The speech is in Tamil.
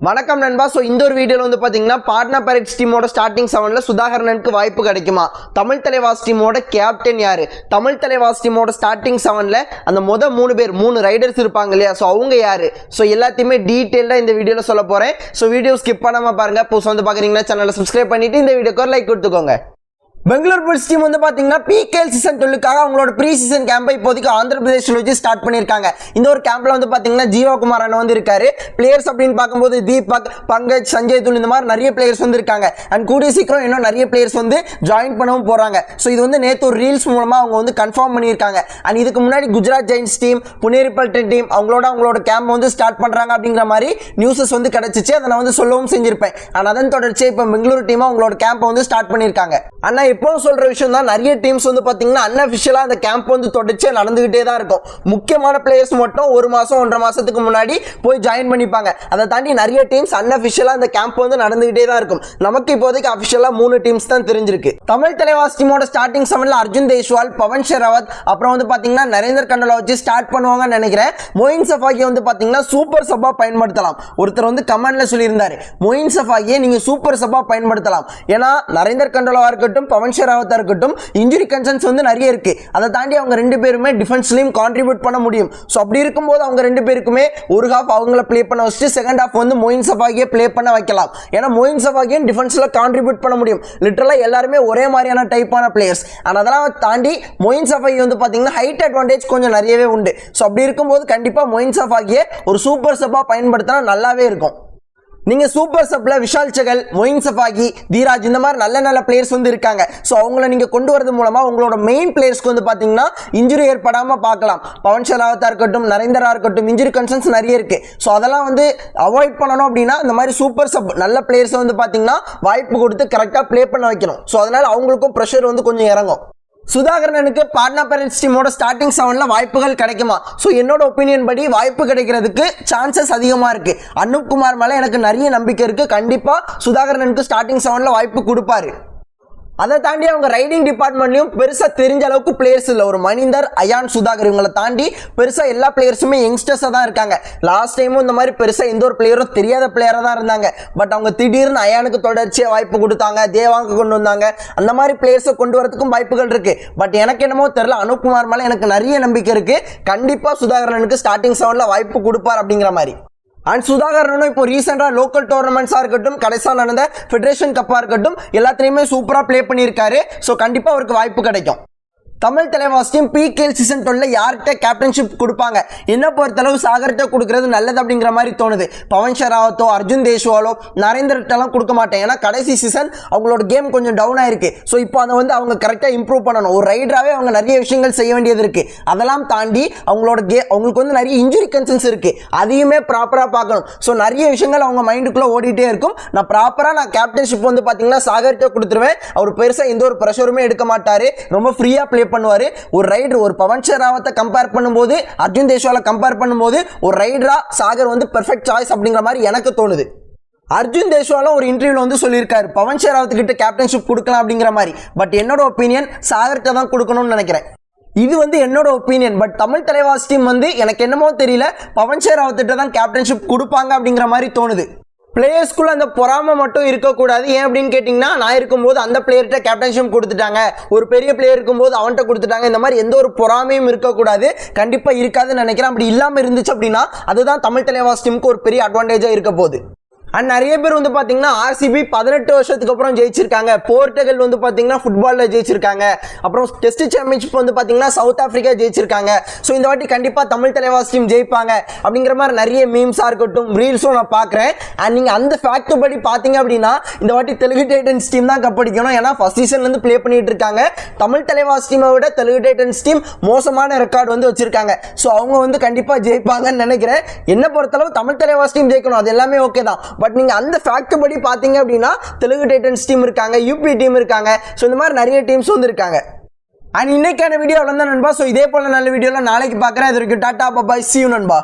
வணக்கம் நண்பா. ஸோ இந்த ஒரு வீடியோவில் வந்து பார்த்தீங்கன்னா பாட்னா பைரேட்ஸ் டீமோட ஸ்டார்டிங் 7ல் சுதாகரனுக்கு வாய்ப்பு கிடைக்குமா, தமிழ் தலைவாஸ் டீமோட கேப்டன் யார், தமிழ் தலைவாஸ் டீமோட ஸ்டார்டிங் 7ல் அந்த மூணு ரைடர்ஸ் இருப்பாங்க இல்லையா, ஸோ அவங்க யார், ஸோ எல்லாத்தையுமே டீட்டெயிலாக இந்த வீடியோவில் சொல்ல போகிறேன். ஸோ வீடியோ ஸ்கிப் பண்ணாமல் பாருங்கள். புதுசாக வந்து பார்க்குறீங்கன்னா சேனலை சப்ஸ்கிரைப் பண்ணிவிட்டு இந்த வீடியோக்கு ஒரு லைக் கொடுத்துக்கோங்க. பெங்களூர் புல்ஸ் டீம் வந்து பார்த்தீங்கன்னா PKL சீசன் 12க்காக அவங்களோட ப்ரீ சீசன் கேம்பை இப்போதைக்கு ஆந்திர பிரதேஷில் வச்சு ஸ்டார்ட் பண்ணியிருக்காங்க. இந்த ஒரு கேம்பில் வந்து பார்த்தீங்கன்னா ஜீவாகுமார் அண்ணன் வந்து இருக்காரு. பிளேயர்ஸ் அப்படின்னு பார்க்கும்போது தீபக், பங்கஜ், சஞ்சய் துல் இந்த மாதிரி நிறைய பிளேயர்ஸ் வந்து இருக்காங்க. அண்ட் கூடிய சீக்கிரம் இன்னும் நிறைய பிளேயர்ஸ் வந்து ஜாயின் பண்ணவும் போகிறாங்க. ஸோ இது வந்து நேற்று ஒரு ரீல்ஸ் மூலமாக அவங்க வந்து கன்ஃபார்ம் பண்ணியிருக்காங்க. அண்ட் இதுக்கு முன்னாடி Gujarat giants team, Puneri Paltan team அவங்களோட கேம்ப் வந்து ஸ்டார்ட் பண்ணுறாங்க அப்படிங்கிற மாதிரி நியூஸஸ் வந்து கிடச்சிச்சு. அதை நான் வந்து சொல்லவும் செஞ்சிருப்பேன். ஆனால் அதன் தொடர்ச்சி இப்போ பெங்களூர் டீம் அவங்களோட கேம்பை வந்து ஸ்டார்ட் பண்ணியிருக்காங்க. ஆனால் இப்போ சொல்ற விஷயம் தான், நிறைய டீம்ஸ் வந்து பாத்தீங்கன்னா அன்அஃபிஷியலா அந்த கேம்ப் வந்து தொடர்ச்சியா நடந்துகிட்டே தான் இருக்கும். முக்கியமான பிளேயர்ஸ் மட்டும் 1 மாசம் 1.5 மாசத்துக்கு முன்னாடி போய் ஜாயின் பண்ணிப்பாங்க. அதை தாண்டி நிறைய டீம்ஸ் அன்அஃபிஷியலா அந்த கேம்ப் வந்து நடந்துகிட்டே தான் இருக்கும். நமக்கு இப்போதைக்கு அஃபிஷியலா 3 டீம்ஸ் தான் தெரிஞ்சிருக்கு. தமிழ் தலைவாஸ் டீமோட ஸ்டார்டிங் 7ல் அர்ஜுன் தேஷ்வால், பவன் ஷெராவத், அப்புறம் வந்து பாத்தீங்கன்னா நரேந்தர் கண்டலா வச்சு ஸ்டார்ட் பண்ணுவாங்கன்னு நினைக்கிறேன். மொயின் சஃபாகியை வந்து பாத்தீங்கன்னா சூப்பர் சப்பா பயன்படுத்தலாம். ஒருத்தர் வந்து கமெண்ட்ல சொல்லியிருந்தாரு, மொயின் சஃபாகியை நீங்க சூப்பர் சப்பா பயன்படுத்தலாம். ஏன்னா நரேந்தர் கண்டலாவா இருக்கட்டும், பவன் ஷெராவத் இருக்கட்டும், இன்ஜுரி கன்சர்ன்ஸ் வந்து நிறைய இருக்கு. அதை தாண்டி அவங்க 2 பேருமே டிஃபென்ஸ்லயும் கான்ட்ரிபியூட் பண்ண முடியும். ஸோ அப்படி இருக்கும்போது அவங்க 2 பேருக்குமே ஒரு ஹாஃப் அவங்கள ப்ளே பண்ண வச்சுட்டு செகண்ட் ஹாஃப் வந்து மொயின் சஃபாகியை ப்ளே பண்ண வைக்கலாம். ஏன்னா மொயின் சஃபாகியும் டிஃபென்ஸ்ல கான்ட்ரிபியூட் பண்ண முடியும். லிட்டரலா எல்லாருமே ஒரே மாதிரியான டைப்பான பிளேயர்ஸ். ஆனால் அதெல்லாம் தாண்டி மொயின் சஃபாகி வந்து பார்த்தீங்கன்னா ஹைட் அட்வான்டேஜ் கொஞ்சம் நிறையவே உண்டு. ஸோ அப்படி இருக்கும்போது கண்டிப்பாக மொயின் சஃபாகியை ஒரு சூப்பர் சப்பா பயன்படுத்தினா நல்லாவே இருக்கும். நீங்க சூப்பர் சப்ல விஷால் சகல், மொயின் சஃபாகி, தீராஜ் இந்த மாதிரி நல்ல பிளேயர்ஸ் வந்து இருக்காங்க. ஸோ அவங்கள நீங்க கொண்டு வரது மூலமா உங்களோட மெயின் பிளேயர்ஸ்க்கு வந்து பாத்தீங்கன்னா இன்ஜுரி ஏற்படாம பார்க்கலாம். பவன் ஷெராவத்தா இருக்கட்டும், நரேந்தரா இருக்கட்டும், இன்ஜுரி கன்சர்ன்ஸ் நிறைய இருக்கு. ஸோ அதெல்லாம் வந்து அவாய்ட் பண்ணணும் அப்படின்னா இந்த மாதிரி சூப்பர் சப் நல்ல பிளேயர்ஸ் வந்து பாத்தீங்கன்னா வாய்ப்பு கொடுத்து கரெக்டா பிளே பண்ண வைக்கணும். ஸோ அதனால அவங்களுக்கும் ப்ரெஷர் வந்து கொஞ்சம் இறங்கும். சுதாகரனுக்கு பாட்னா பைரேட்ஸ் டீமோட ஸ்டார்டிங் 7ல் வாய்ப்புகள் கிடைக்குமா? ஸோ என்னோட ஒப்பீனியன் படி வாய்ப்பு கிடைக்கிறதுக்கு சான்சஸ் அதிகமாக இருக்கு. அனூப் குமார் மேலே எனக்கு நிறைய நம்பிக்கை இருக்கு. கண்டிப்பாக சுதாகரனுக்கு ஸ்டார்டிங் 7ல் வாய்ப்பு கொடுப்பாரு. அதை தாண்டி அவங்க ரைடிங் டிபார்ட்மெண்ட்லையும் பெருசாக தெரிஞ்ச அளவுக்கு பிளேயர்ஸ் இல்லை. ஒரு மணிந்தர், அயான், சுதாகர் இவங்களை தாண்டி பெருசாக எல்லா பிளேயர்ஸுமே யங்ஸ்டர்ஸாக தான் இருக்காங்க. லாஸ்ட் டைமும் இந்த மாதிரி பெருசாக எந்த ஒரு பிளேயரும் தெரியாத பிளேயராக தான் இருந்தாங்க. பட் அவங்க திடீர்னு அயானுக்கு தொடர்ச்சியாக வாய்ப்பு கொடுத்தாங்க, தேவாங்க கொண்டு வந்தாங்க. அந்த மாதிரி பிளேயர்ஸை கொண்டு வரதுக்கும் வாய்ப்புகள் இருக்கு. பட் எனக்கு என்னமோ தெரியல, அனூப்குமார் மேலே எனக்கு நிறைய நம்பிக்கை இருக்கு. கண்டிப்பாக சுதாகரனுக்கு ஸ்டார்டிங் 7ல் வாய்ப்பு கொடுப்பார் அப்படிங்கிற மாதிரி. அண்ட் சுதாகரனும் இப்போ ரீசெண்டாக லோக்கல் டோர்னமெண்ட்ஸாக இருக்கட்டும், கடைசியாக நடந்த ஃபெடரேஷன் கப்பாக இருக்கட்டும், எல்லாத்துலேயுமே சூப்பராக ப்ளே பண்ணியிருக்காரு. ஸோ கண்டிப்பாக அவருக்கு வாய்ப்பு கிடைக்கும். Tamil Thalaivas team PKL season 12ல் யார்கிட்ட கேப்டன்ஷிப் கொடுப்பாங்க? என்ன பொறுத்தளவு சாகர்கிட்ட கொடுக்கறது நல்லது அப்படிங்கிற மாதிரி தோணுது. பவன் ஷெராவத்தோ, அர்ஜுன் தேஷ்வாலோ, நரேந்தர்கிட்டலாம் கொடுக்க மாட்டேன். ஏன்னா கடைசி சீசன் அவங்களோட கேம் கொஞ்சம் டவுன் ஆயிருக்கு. ஸோ இப்போ அதை வந்து அவங்க கரெக்டாக இம்ப்ரூவ் பண்ணணும். ஒரு ரைடராகவே அவங்க நிறைய விஷயங்கள் செய்ய வேண்டியது இருக்கு. அதெல்லாம் தாண்டி அவங்களுக்கு வந்து நிறைய இன்ஜுரி கன்சர்ன்ஸ் இருக்கு. அதையுமே ப்ராப்பராக பார்க்கணும். ஸோ நிறைய விஷயங்கள் அவங்க மைண்டுக்குள்ளே ஓடிட்டே இருக்கும். நான் கேப்டன்ஷிப் வந்து பார்த்தீங்கன்னா சாகர்கிட்ட கொடுத்துருவேன். அவர் பெருசாக எந்த ஒரு ப்ரெஷருமே எடுக்க மாட்டார். ரொம்ப ஃப்ரீயாக ப்ளே பண்ணுவாரு. ஒரு ரைடர், ஒரு பவன் ஷெராவத்தை கம்பேர் பண்ணும்போது, அர்ஜுன் தேஷ்வாலை கம்பேர் பண்ணும்போது ஒரு ரைடரா சாகர் வந்து பெர்ஃபெக்ட் சாய்ஸ் அப்படிங்கிற மாதிரி எனக்கு தோணுது. அர்ஜுன் தேஷ்வாலும் ஒரு இன்டர்வியூல வந்து சொல்லியிருக்காரு, பவன் ஷெராவத் கிட்ட கேப்டன்ஷிப் கொடுக்கலாம் அப்படிங்கிற மாதிரி. பட் என்னோட ஒப்பீனியன் சாகர்கிட்ட தான் கொடுக்கணும்னு நினைக்கிறேன். இது வந்து என்னோட opinion. But Tamil Thalaivas team வந்து எனக்கு என்னமோ தெரியல, பவன் ஷெராவத் கிட்ட தான் கேப்டன்ஷிப் கொடுப்பாங்க அப்படிங்கிற மாதிரி தோணுது. பிளேயர்ஸ்குள்ள அந்த பொறாமை மட்டும் இருக்கக்கூடாது. ஏன் அப்படின்னு கேட்டிங்கன்னா, நான் இருக்கும்போது அந்த பிளேயர்கிட்ட கேப்டன்ஷிப் கொடுத்துட்டாங்க, ஒரு பெரிய பிளேயர் இருக்கும்போது அவன்கிட்ட கொடுத்துட்டாங்க, இந்த மாதிரி எந்த ஒரு பொறாமையும் இருக்கக்கூடாது. கண்டிப்பாக இருக்காதுன்னு நினைக்கிறேன். அப்படி இல்லாமல் இருந்துச்சு அப்படின்னா அதுதான் தமிழ் தலைவாஸ் டீமுக்கு ஒரு பெரிய அட்வான்டேஜாக இருக்க போகுது. அண்ட் நிறைய பேர் வந்து பார்த்தீங்கன்னா RCB 18 வருஷத்துக்கு அப்புறம் ஜெயிச்சிருக்காங்க, போர்ட்டுகல் வந்து பார்த்தீங்கன்னா ஃபுட்பாலில் ஜெயிச்சிருக்காங்க, அப்புறம் டெஸ்ட் சாம்பியன்ஷிப் வந்து பார்த்தீங்கன்னா சவுத் ஆஃப்ரிக்கா ஜெயிச்சிருக்காங்க. ஸோ இந்த வாட்டி கண்டிப்பாக தமிழ் தலைவாஸ் டீம் ஜெயிப்பாங்க அப்படிங்கிற மாதிரி நிறைய மீம்ஸாக இருக்கட்டும், ரீல்ஸும் நான் பார்க்குறேன். அண்ட் நீங்கள் அந்த ஃபேக்ட் படி பார்த்தீங்க அப்படின்னா இந்த வாட்டி தெலுங்கு டைட்டன்ஸ் டீம் தான் கப்படிக்கணும். ஏன்னா ஃபர்ஸ்ட் சீசன்லேருந்து ப்ளே பண்ணிட்டு இருக்காங்க. தமிழ் தலைவாஸ் டீமை விட தெலுங்கு டைட்டன்ஸ் டீம் மோசமான ரெக்கார்டு வந்து வச்சிருக்காங்க. ஸோ அவங்க வந்து கண்டிப்பாக ஜெயிப்பாங்கன்னு நினைக்கிறேன். என்ன பொறுத்தளவு தமிழ் தலைவாஸ் டீம் ஜெயிக்கணும், அது எல்லாமே ஓகே தான். பட் நீங்க அந்த ஃபேக்ட் படி பாத்தீங்க அப்படின்னா தெலுங்கு டைட்டன்ஸ் டீம் இருக்காங்க, UP டீம் இருக்காங்க. ஸோ இந்த மாதிரி நிறைய டீம்ஸ் வந்து இருக்காங்க. அண்ட் இன்னைக்கான வீடியோ அவ்வளோதான் நண்பா. ஸோ இதே போல நல்ல வீடியோல நாளைக்கு பார்க்குறேன். அது வரைக்கும் டாடா, பாய், see you நண்பா.